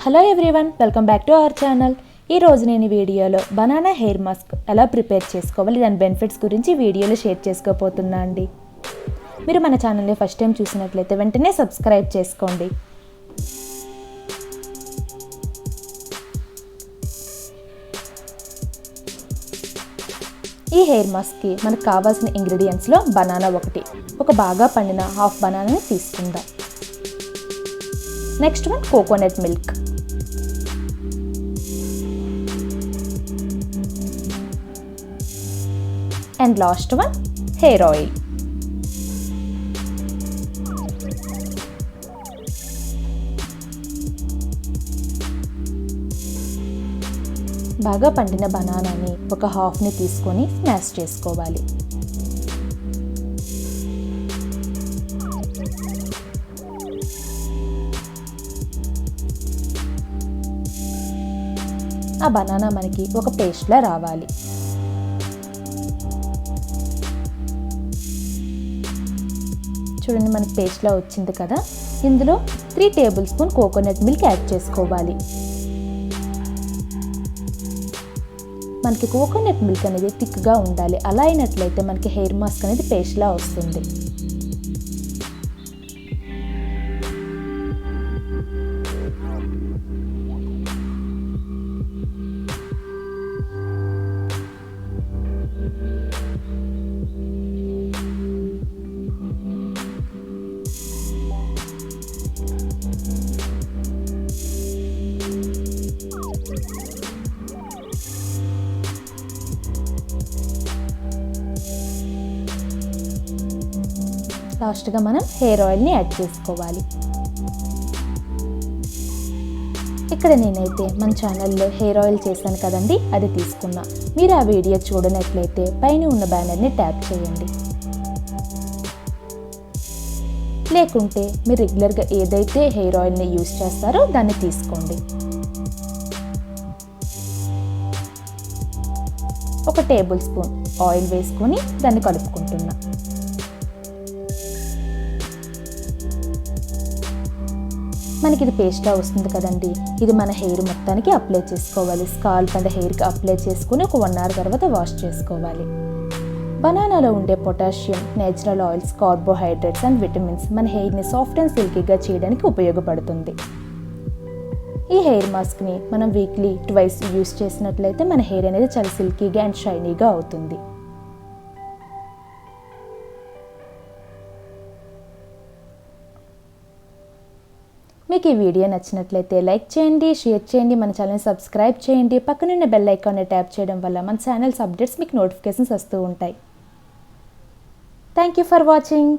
Hello everyone, welcome back to our channel. ఈరోజు నేను ఈ వీడియోలో బనానా హెయిర్ మాస్క్ ఎలా ప్రిపేర్ చేసుకోవాలి, దాని బెనిఫిట్స్ గురించి వీడియోలో షేర్ చేసుకోబోతున్నా అండి. మీరు మన ఛానల్ని ఫస్ట్ టైం చూసినట్లయితే వెంటనే సబ్స్క్రైబ్ చేసుకోండి. ఈ హెయిర్ మాస్క్కి మనకు కావాల్సిన ఇంగ్రీడియంట్స్లో బనానా ఒక బాగా పండిన హాఫ్ బనానాని తీసుకుందాం. Next one coconut milk, and last one hair oil. బాగా పండిన బనానాని ఒక హాఫ్ని తీసుకొని స్మాష్ చేసుకోవాలి. ఆ బనానా మనకి ఒక పేస్ట్లా రావాలి. చూడండి, మనకి పేస్ట్లా వచ్చింది కదా. ఇందులో 3 table spoon coconut milk add చేసుకోవాలి. మనకి కోకోనట్ మిల్క్ అనేది థిక్గా ఉండాలి. అలా అయినట్లయితే మనకి హెయిర్ మాస్క్ అనేది పేస్ట్లా వస్తుంది. లాస్ట్గా మనం హెయిర్ ఆయిల్ని యాడ్ చేసుకోవాలి. ఇక్కడ నేనైతే మన ఛానల్లో హెయిర్ ఆయిల్ చేశాను కదండి, అది తీసుకున్నా. మీరు ఆ వీడియో చూడనట్లయితే పైన ఉన్న బ్యానర్ని ట్యాప్ చేయండి. లేకుంటే మీరు రెగ్యులర్గా ఏదైతే హెయిర్ ఆయిల్ని యూస్ చేస్తారో దాన్ని తీసుకోండి. ఒక టేబుల్ స్పూన్ ఆయిల్ వేసుకొని దాన్ని కలుపుకుంటున్నా. మనకి ఇది పేస్ట్లా వస్తుంది కదండి, ఇది మన హెయిర్ మొత్తానికి అప్లై చేసుకోవాలి. స్కాల్ప్ అండ్ హెయిర్కి అప్లై చేసుకుని ఒక 1 అవర్ తర్వాత వాష్ చేసుకోవాలి. బనానాలో ఉండే potassium, natural oils, carbohydrates and vitamins మన హెయిర్ని సాఫ్ట్ అండ్ సిల్కీగా చేయడానికి ఉపయోగపడుతుంది. ఈ హెయిర్ మాస్క్ని మనం వీక్లీ 2 యూస్ చేసినట్లయితే మన హెయిర్ అనేది చాలా సిల్కీగా అండ్ షైనీగా అవుతుంది. మీకు ఈ వీడియో నచ్చినట్లయితే లైక్ చేయండి, షేర్ చేయండి, మన ఛానల్ని సబ్స్క్రైబ్ చేయండి. పక్కనున్న బెల్ ఐకాన్ని ట్యాప్ చేయడం వల్ల మన ఛానల్స్ అప్డేట్స్ మీకు నోటిఫికేషన్స్ వస్తూ ఉంటాయి. Thank you for watching.